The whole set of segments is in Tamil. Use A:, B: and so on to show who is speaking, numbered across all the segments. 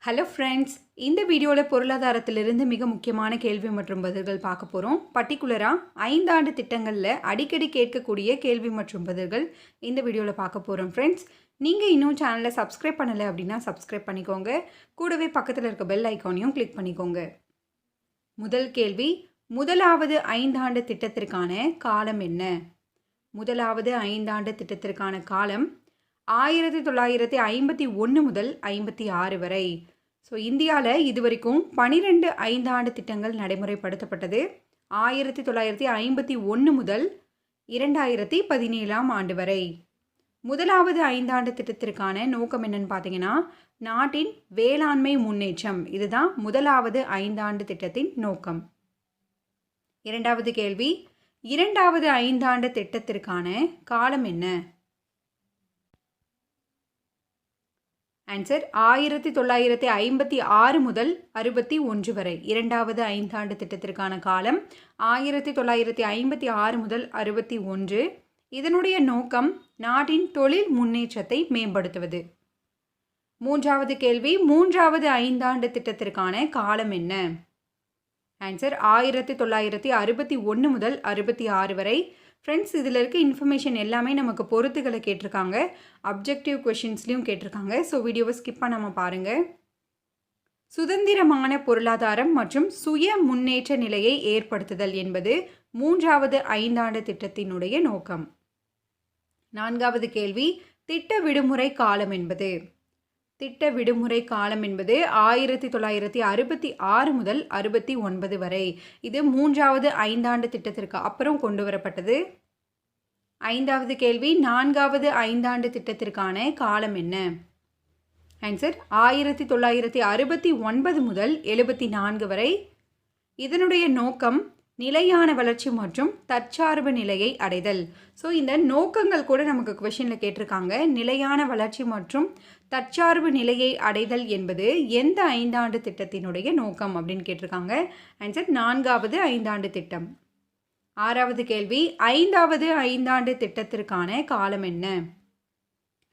A: ஹலோ ஃப்ரெண்ட்ஸ், இந்த வீடியோவில் பொருளாதாரத்திலிருந்து மிக முக்கியமான கேள்வி மற்றும் பதில்கள் பார்க்க போகிறோம். பர்டிகுலராக 5 ஆண்டு திட்டங்களில் அடிக்கடி கேட்கக்கூடிய கேள்வி மற்றும் பதில்கள் இந்த வீடியோவில் பார்க்க போகிறோம். ஃப்ரெண்ட்ஸ், நீங்கள் இன்னும் சேனலை சப்ஸ்கிரைப் பண்ணலை அப்படின்னா சப்ஸ்கிரைப் பண்ணிக்கோங்க. கூடவே பக்கத்தில் இருக்க பெல் ஐக்கானையும் கிளிக் பண்ணிக்கோங்க. முதல் கேள்வி, முதலாவது 5 ஆண்டு திட்டத்திற்கான காலம் என்ன? முதலாவது 5 ஆண்டு திட்டத்திற்கான காலம் 1951 முதல் 56 வரை. ஸோ இந்தியாவில் இது வரைக்கும் 12 5 ஆண்டு திட்டங்கள் நடைமுறைப்படுத்தப்பட்டது. 1951 முதல் 2017 ஆண்டு வரை. முதலாவது 5 ஆண்டு திட்டத்திற்கான நோக்கம் என்னன்னு பார்த்தீங்கன்னா, நாட்டின் வேளாண்மை முன்னேற்றம். இதுதான் முதலாவது 5 ஆண்டு திட்டத்தின் நோக்கம். இரண்டாவது கேள்வி, இரண்டாவது 5 ஆண்டு திட்டத்திற்கான காலம் என்ன? ஆன்சர் 1956 முதல் 61 வரை. இரண்டாவது 5 ஆண்டு திட்டத்திற்கான காலம் 1956 முதல் 61. இதனுடைய நோக்கம் நாட்டின் தொழில் முன்னேற்றத்தை மேம்படுத்துவது. மூன்றாவது கேள்வி, மூன்றாவது 5 ஆண்டு திட்டத்திற்கான காலம் என்ன? ஆன்சர் 1961 முதல் 66 வரை. ஃப்ரெண்ட்ஸ், இதில் இருக்க இன்ஃபர்மேஷன் எல்லாமே நமக்கு பொறுத்துகளை கேட்டிருக்காங்க, அப்ஜெக்டிவ் கொஷின்ஸ்லையும் கேட்டிருக்காங்க. ஸோ வீடியோவை ஸ்கிப் பண்ணாமல் பாருங்கள். சுதந்திரமான பொருளாதாரம் மற்றும் சுய முன்னேற்ற நிலையை ஏற்படுத்துதல் என்பது மூன்றாவது 5 ஆண்டு திட்டத்தினுடைய நோக்கம். நான்காவது கேள்வி, திட்ட விடுமுறை காலம் என்பது? திட்ட விடுமுறை காலம் என்பது 1966 முதல் 69 வரை. இது மூன்றாவது 5 ஆண்டு திட்டத்திற்கு அப்புறம் கொண்டு வரப்பட்டது. ஐந்தாவது கேள்வி, நான்காவது 5 ஆண்டு திட்டத்திற்கான காலம் என்ன? ஆன்சர் 1969 முதல் 74 வரை. இதனுடைய நோக்கம் நிலையான வளர்ச்சி மற்றும் தற்சார்பு நிலையை அடைதல். ஸோ இந்த நோக்கங்கள் கூட நமக்கு கொஷினில் கேட்டிருக்காங்க. நிலையான வளர்ச்சி மற்றும் தற்சார்பு நிலையை அடைதல் என்பது எந்த 5 ஆண்டு திட்டத்தினுடைய நோக்கம் அப்படின்னு கேட்டிருக்காங்க. ஆன்சர் நான்காவது 5 ஆண்டு திட்டம். ஆறாவது கேள்வி, ஐந்தாவது 5 ஆண்டு திட்டத்திற்கான காலம் என்ன?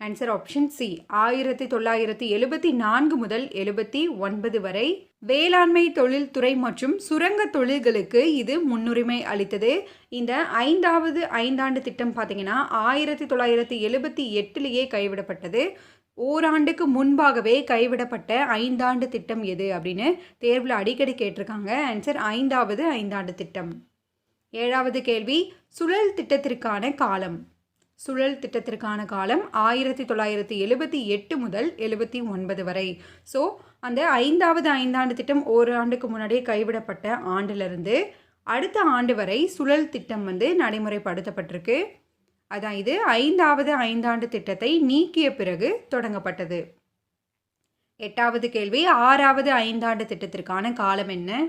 A: ஆன்சர் ஆப்ஷன் சி, 1974 முதல் 79 வரை. வேளாண்மை தொழில்துறை மற்றும் சுரங்க தொழில்களுக்கு இது முன்னுரிமை அளித்தது. இந்த 5வது 5 ஆண்டு திட்டம் பார்த்தீங்கன்னா 1978 கைவிடப்பட்டது. ஓராண்டுக்கு முன்பாகவே கைவிடப்பட்ட 5 ஆண்டு திட்டம் எது அப்படின்னு தேர்வில் அடிக்கடி கேட்டிருக்காங்க. ஆன்சர் 5வது 5 ஆண்டு திட்டம். ஏழாவது கேள்வி, சுழல் திட்டத்திற்கான காலம். சுழல் திட்டத்திற்கான காலம் 1978 முதல் 79 வரை. ஸோ அந்த 5வது 5 ஆண்டு திட்டம் ஓராண்டுக்கு முன்னாடியே கைவிடப்பட்ட ஆண்டிலிருந்து அடுத்த ஆண்டு வரை சுழல் திட்டம் நடைமுறைப்படுத்தப்பட்டிருக்கு. அதான் இது 5வது 5 ஆண்டு திட்டத்தை நீக்கிய பிறகு தொடங்கப்பட்டது. எட்டாவது கேள்வி, 6வது 5 ஆண்டு திட்டத்திற்கான காலம் என்ன?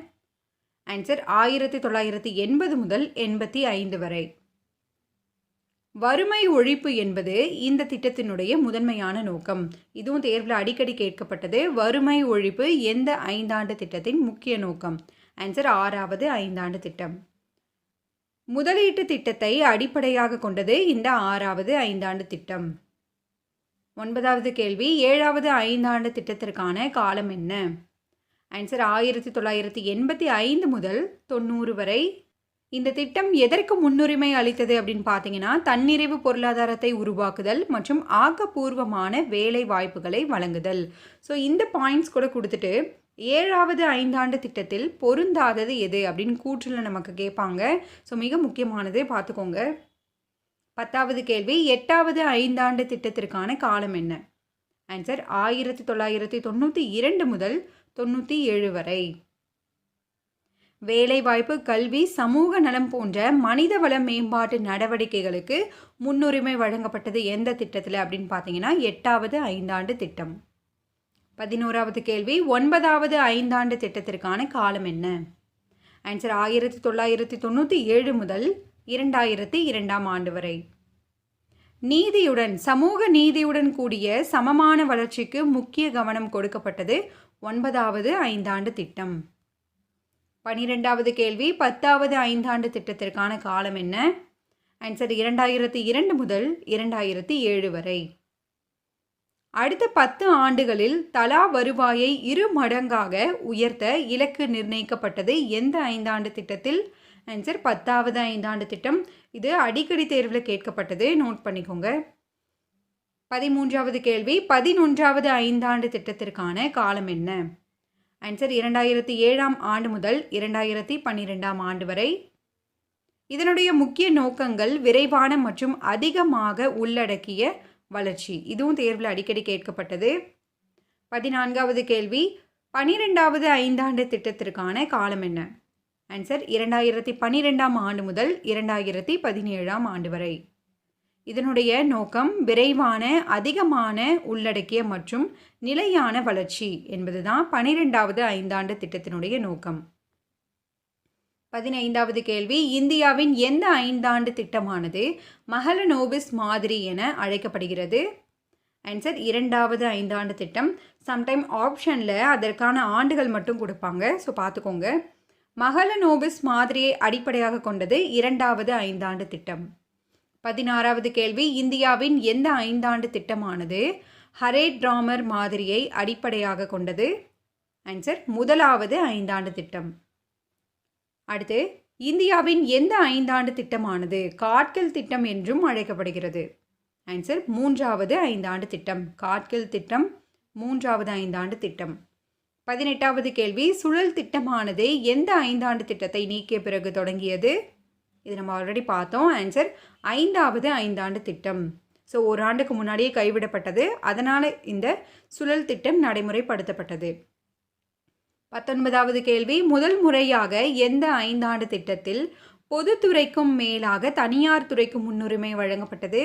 A: ஆன்சர் 1980 முதல் 85 வரை. வறுமை ஒழிப்பு என்பது இந்த திட்டத்தினுடைய முதன்மையான நோக்கம். இதுவும் தேர்வில் அடிக்கடி கேட்கப்பட்டது. வறுமை ஒழிப்பு எந்த 5 ஆண்டு திட்டத்தின் முக்கிய நோக்கம்? ஆன்சர் 6வது 5 ஆண்டு திட்டம். முதலீட்டு திட்டத்தை அடிப்படையாக கொண்டது இந்த 6வது 5 ஆண்டு திட்டம். 9வது கேள்வி, 7வது 5 ஆண்டு திட்டத்திற்கான காலம் என்ன? ஆன்சர் 1985 முதல் 90 வரை. இந்த திட்டம் எதற்கு முன்னுரிமை அளித்தது அப்படின்னு பார்த்தீங்கன்னா, தன்னிறைவு பொருளாதாரத்தை உருவாக்குதல் மற்றும் ஆக்கப்பூர்வமான வேலை வாய்ப்புகளை வழங்குதல். ஸோ இந்த பாயிண்ட்ஸ் கூட கொடுத்துட்டு 7வது 5 ஆண்டு திட்டத்தில் பொருந்தாதது எது அப்படின்னு கூற்றில் நமக்கு கேட்பாங்க. ஸோ மிக முக்கியமானது பார்த்துக்கோங்க. 10வது கேள்வி, 8வது 5 ஆண்டு திட்டத்திற்கான காலம் என்ன? ஆன்சர் 1992 முதல் 97 வரை. வேலைவாய்ப்பு, கல்வி, சமூக நலம் போன்ற மனிதவள மேம்பாட்டு நடவடிக்கைகளுக்கு முன்னுரிமை வழங்கப்பட்டது எந்த திட்டத்தில் அப்படின்னு பார்த்தீங்கன்னா 8வது 5 ஆண்டு திட்டம். 11வது கேள்வி, 9வது 5 ஆண்டு திட்டத்திற்கான காலம் என்ன? ஆன்சர் 1997 முதல் 2002 ஆண்டு வரை. நீதியுடன், சமூக நீதியுடன் கூடிய சமமான வளர்ச்சிக்கு முக்கிய கவனம் கொடுக்கப்பட்டது 9வது 5 ஆண்டு திட்டம். 12வது கேள்வி, 10வது 5 ஆண்டு திட்டத்திற்கான காலம் என்ன? ஆன்சர் 2002 முதல் 2007 வரை. அடுத்த 10 ஆண்டுகளில் தலா வருவாயை 2 மடங்காக உயர்த்த இலக்கு நிர்ணயிக்கப்பட்டது எந்த 5 ஆண்டு திட்டத்தில்? ஆன்சர் 10வது 5 ஆண்டு திட்டம். இது அடிக்கடி தேர்வில் கேட்கப்பட்டது, நோட் பண்ணிக்கோங்க. 13வது கேள்வி, 11வது 5 ஆண்டு திட்டத்திற்கான காலம் என்ன? ஆன்சர் 2007ஆம் ஆண்டு முதல் 2012ஆம் ஆண்டு வரை. இதனுடைய முக்கிய நோக்கங்கள் விரைவான மற்றும் அதிகமாக உள்ளடக்கிய வளர்ச்சி. இதுவும் தேர்வில் அடிக்கடி கேட்கப்பட்டது. 14வது கேள்வி, 12வது 5 ஆண்டு திட்டத்திற்கான காலம் என்ன? ஆன்சர் 2012ஆம் ஆண்டு முதல் 2017ஆம் ஆண்டு வரை. இதனுடைய நோக்கம் விரைவான, அதிகமான, உள்ளடக்கிய மற்றும் நிலையான வளர்ச்சி என்பதுதான் 12வது 5 ஆண்டு திட்டத்தினுடைய நோக்கம். 15வது கேள்வி, இந்தியாவின் எந்த 5 ஆண்டு திட்டமானது மஹலனோபிஸ் மாதிரி என அழைக்கப்படுகிறது? ஆன்சர் 2வது 5 ஆண்டு திட்டம். சம்டைம் ஆப்ஷனில் அதற்கான ஆண்டுகள் மட்டும் கொடுப்பாங்க, ஸோ பார்த்துக்கோங்க. மஹலனோபிஸ் மாதிரியை அடிப்படையாக கொண்டது 2வது 5 ஆண்டு திட்டம். 16வது கேள்வி, இந்தியாவின் எந்த 5 ஆண்டு திட்டமானது ஹரே-ட்ராமர் மாதிரியை அடிப்படையாக கொண்டது? ஆன்சர் 1வது 5 ஆண்டு திட்டம். அடுத்து, இந்தியாவின் எந்த 5 ஆண்டு திட்டமானது காட்கில் திட்டம் என்றும் அழைக்கப்படுகிறது? ஆன்சர் 3வது 5 ஆண்டு திட்டம். காட்கில் திட்டம் 3வது 5 ஆண்டு திட்டம். 18வது கேள்வி, சுழல் திட்டமானது எந்த 5 ஆண்டு திட்டத்தை நீக்கிய பிறகு தொடங்கியது? இது நம்ம ஆல்ரெடி பார்த்தோம். ஆன்சர் 5வது 5 ஆண்டு திட்டம். ஸோ ஒரு ஆண்டுக்கு முன்னாடியே கைவிடப்பட்டது, அதனால் இந்த சுழல் திட்டம் நடைமுறைப்படுத்தப்பட்டது. 19வது கேள்வி, முதல் முறையாக எந்த 5 ஆண்டு திட்டத்தில் பொதுத்துறைக்கும் மேலாக தனியார் துறைக்கு முன்னுரிமை வழங்கப்பட்டது?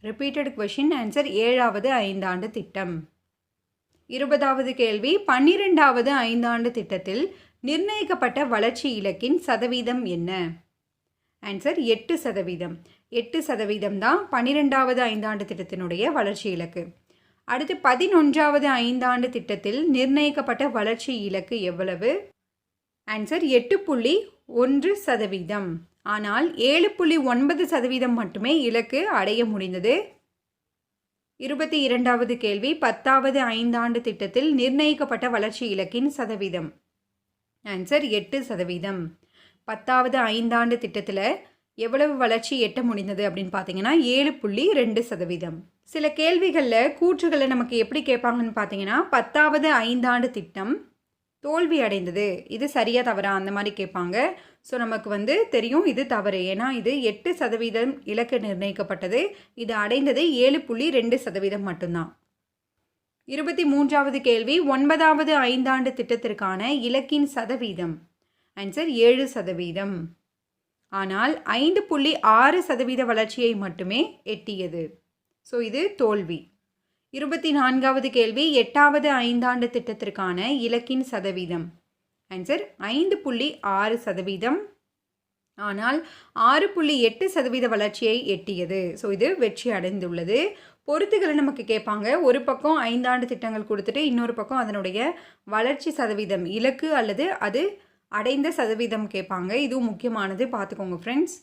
A: Repeated question. ஆன்சர் 7வது 5 ஆண்டு திட்டம். 20வது கேள்வி, 12வது 5 ஆண்டு திட்டத்தில் நிர்ணயிக்கப்பட்ட வளர்ச்சி இலக்கின் சதவீதம் என்ன? ஆன்சர் 8%. 8% தான் 12வது 5 ஆண்டு திட்டத்தினுடைய வளர்ச்சி இலக்கு. அடுத்து 11வது 5 ஆண்டு திட்டத்தில் நிர்ணயிக்கப்பட்ட வளர்ச்சி இலக்கு எவ்வளவு? ஆன்சர் 8.1%. ஆனால் 7.9% மட்டுமே இலக்கு அடைய முடிந்தது. 22வது கேள்வி, 10வது 5 ஆண்டு திட்டத்தில் நிர்ணயிக்கப்பட்ட வளர்ச்சி இலக்கின் சதவீதம். ஆன்சர் 8%. 10வது 5 ஆண்டு திட்டத்தில் எவ்வளவு வளர்ச்சி எட்ட முடிந்தது அப்படின்னு பார்த்தீங்கன்னா 7.2%. சில கேள்விகளில் கூற்றுகளை நமக்கு எப்படி கேட்பாங்கன்னு பார்த்தீங்கன்னா, 10வது 5 ஆண்டு திட்டம் தோல்வி அடைந்தது, இது சரியா தவறா அந்த மாதிரி கேட்பாங்க. ஸோ நமக்கு தெரியும் இது தவறு, ஏன்னா இது 8% இலக்கு நிர்ணயிக்கப்பட்டது, இது அடைந்தது 7.2% மட்டும்தான். 23வது கேள்வி, 9வது 5 ஆண்டு திட்டத்திற்கான இலக்கின் சதவீதம். ஆன்சர் 7%. ஆனால் 5.6% வளர்ச்சியை மட்டுமே எட்டியது. ஸோ இது தோல்வி. 24வது கேள்வி, 8வது 5 ஆண்டு திட்டத்திற்கான இலக்கின் சதவீதம். ஆன்சர் 5.6%. ஆனால் 6.8% வளர்ச்சியை எட்டியது. ஸோ இது வெற்றி அடைந்துள்ளது. பொறுத்துகளை நமக்கு கேட்பாங்க. ஒரு பக்கம் 5 ஆண்டு திட்டங்கள் கொடுத்துட்டு இன்னொரு பக்கம் அதனுடைய வளர்ச்சி சதவீதம் இலக்கு அல்லது அது அடைந்த சதவீதம் கேட்பாங்க. இதுவும் முக்கியமானது, பார்த்துக்கோங்க ஃப்ரெண்ட்ஸ்.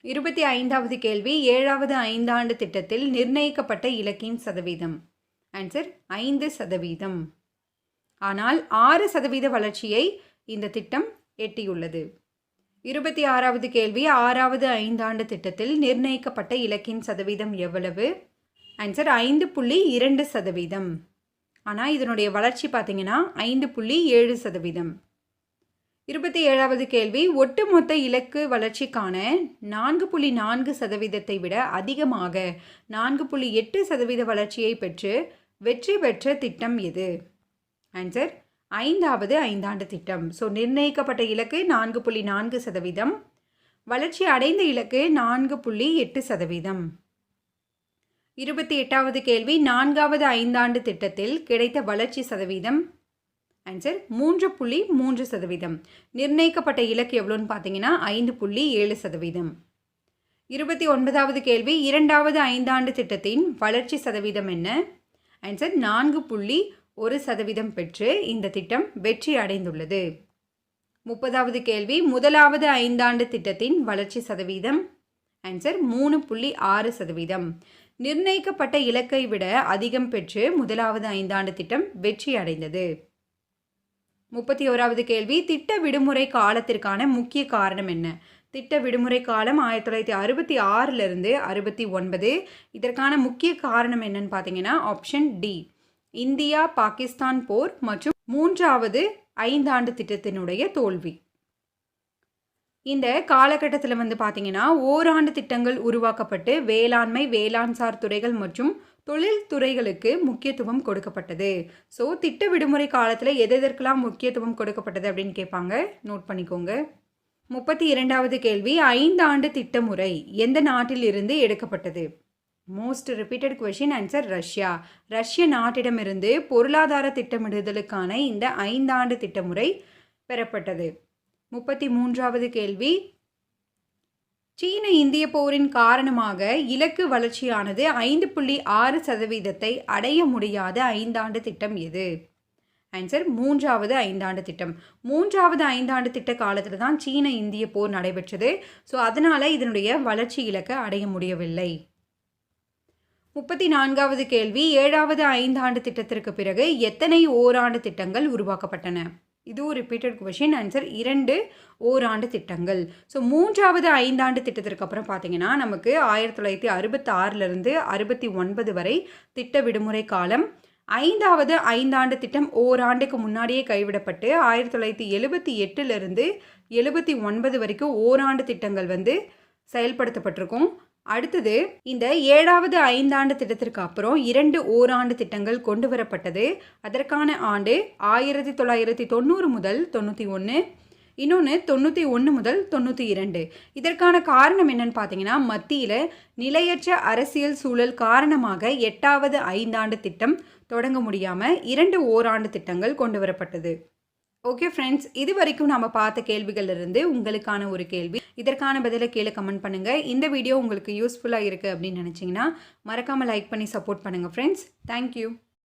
A: 25வது கேள்வி, 7வது 5 ஆண்டு திட்டத்தில் நிர்ணயிக்கப்பட்ட இலக்கின் சதவீதம். ஆன்சர் 5%. ஆனால் 6% வளர்ச்சியை இந்த திட்டம் எட்டியுள்ளது. 26வது கேள்வி, 6வது 5 ஆண்டு திட்டத்தில் நிர்ணயிக்கப்பட்ட இலக்கின் சதவீதம் எவ்வளவு? ஆன்சர் 5.2%. ஆனால் இதனுடைய வளர்ச்சி பார்த்தீங்கன்னா 5.7%. 27வது கேள்வி, ஒட்டுமொத்த இலக்கு வளர்ச்சிக்கான 4.4%ஐ விட அதிகமாக 4.8% வளர்ச்சியை பெற்று வெற்றி பெற்ற திட்டம் எது? ஆன்சர் 5வது 5 ஆண்டு திட்டம். ஸோ நிர்ணயிக்கப்பட்ட இலக்கு 4.4%, வளர்ச்சி அடைந்த இலக்கு 4.8%. 28வது கேள்வி, 4வது 5 ஆண்டு திட்டத்தில் கிடைத்த வளர்ச்சி சதவீதம். ஆன்சர் 3.3%. நிர்ணயிக்கப்பட்ட இலக்கு எவ்வளோன்னு பார்த்தீங்கன்னா 5.7%. 29வது கேள்வி, 2வது 5 ஆண்டு திட்டத்தின் வளர்ச்சி சதவீதம் என்ன? ஆன்சர் 4.1% பெற்று இந்த திட்டம் வெற்றி அடைந்துள்ளது. 30வது கேள்வி, 1வது 5 ஆண்டு திட்டத்தின் வளர்ச்சி சதவீதம். ஆன்சர் 3.6%. நிர்ணயிக்கப்பட்ட இலக்கை விட அதிகம் பெற்று முதலாவது ஐந்தாண்டு திட்டம் வெற்றி அடைந்தது. 31வது கேள்வி, திட்ட விடுமுறை காலத்திற்கான முக்கிய காரணம் என்ன? திட்ட விடுமுறை காலம் 1966லிருந்து 69. இதற்கான முக்கிய காரணம் என்னன்னு பார்த்தீங்கன்னா ஆப்ஷன் டி, இந்தியா பாகிஸ்தான் போர் மற்றும் 3வது ஐந்தாண்டு திட்டத்தினுடைய தோல்வி. இந்த காலகட்டத்தில் பார்த்தீங்கன்னா ஓராண்டு திட்டங்கள் உருவாக்கப்பட்டு வேளாண்மை, வேளாண்சார் துறைகள் மற்றும் தொழில் துறைகளுக்கு முக்கியத்துவம் கொடுக்கப்பட்டது. ஸோ திட்ட விடுமுறை காலத்தில் எதற்கெல்லாம் முக்கியத்துவம் கொடுக்கப்பட்டது அப்படின்னு கேட்பாங்க, நோட் பண்ணிக்கோங்க. 32வது கேள்வி, ஐந்தாண்டு திட்டமுறை எந்த நாட்டில் இருந்து எடுக்கப்பட்டது? Most repeated question. Answer Russia. ரஷ்ய நாட்டிடமிருந்து பொருளாதார திட்டமிடுதலுக்கான இந்த ஐந்தாண்டு திட்டமுறை பெறப்பட்டது. 33வது கேள்வி, சீன இந்திய போரின் காரணமாக இலக்கு வளர்ச்சியானது 5.6% அடைய முடியாத ஐந்தாண்டு திட்டம் எது? ஆன்சர் 3வது ஐந்தாண்டு திட்டம். 3வது ஐந்தாண்டு திட்ட காலத்தில் தான் சீன இந்திய போர் நடைபெற்றது. ஸோ அதனால் இதனுடைய வளர்ச்சி இலக்கை அடைய முடியவில்லை. 34வது கேள்வி, 7வது ஐந்தாண்டு திட்டத்திற்கு பிறகு எத்தனை ஓராண்டு திட்டங்கள் உருவாக்கப்பட்டன? இதுவும் ரிப்பீட்டட் கொஷின். ஆன்சர் 2 ஓராண்டு திட்டங்கள். ஸோ 3வது ஐந்தாண்டு திட்டத்திற்கு அப்புறம் பார்த்தீங்கன்னா நமக்கு 1966லிருந்து 69 வரை திட்ட விடுமுறை காலம். 5வது ஐந்தாண்டு திட்டம் ஓராண்டுக்கு முன்னாடியே கைவிடப்பட்டு 1978லிருந்து 79 வரைக்கும் ஓராண்டு திட்டங்கள் செயல்படுத்தப்பட்டிருக்கும். அடுத்தது இந்த 7வது ஐந்தாண்டு திட்டத்திற்கு அப்புறம் 2 ஓராண்டு திட்டங்கள் கொண்டு வரப்பட்டது. அதற்கான ஆண்டு 1990 முதல் 91, இன்னொன்று 91 முதல் 92. இதற்கான காரணம் என்னன்னு பார்த்தீங்கன்னா மத்தியில் நிலையற்ற அரசியல் சூழல் காரணமாக 8வது ஐந்தாண்டு திட்டம் தொடங்க முடியாமல் 2 ஓராண்டு திட்டங்கள் கொண்டு வரப்பட்டது. ஓகே ஃப்ரெண்ட்ஸ், இது வரைக்கும் நம்ம பார்த்த கேள்விகளிலிருந்து உங்களுக்கான ஒரு கேள்வி. இதற்கான பதிலை கீழே கமெண்ட் பண்ணுங்கள். இந்த வீடியோ உங்களுக்கு யூஸ்ஃபுல்லாக இருக்குது அப்படின்னு நினச்சிங்கன்னா மறக்காமல் லைக் பண்ணி சப்போர்ட் பண்ணுங்கள் ஃப்ரெண்ட்ஸ். தேங்க்யூ.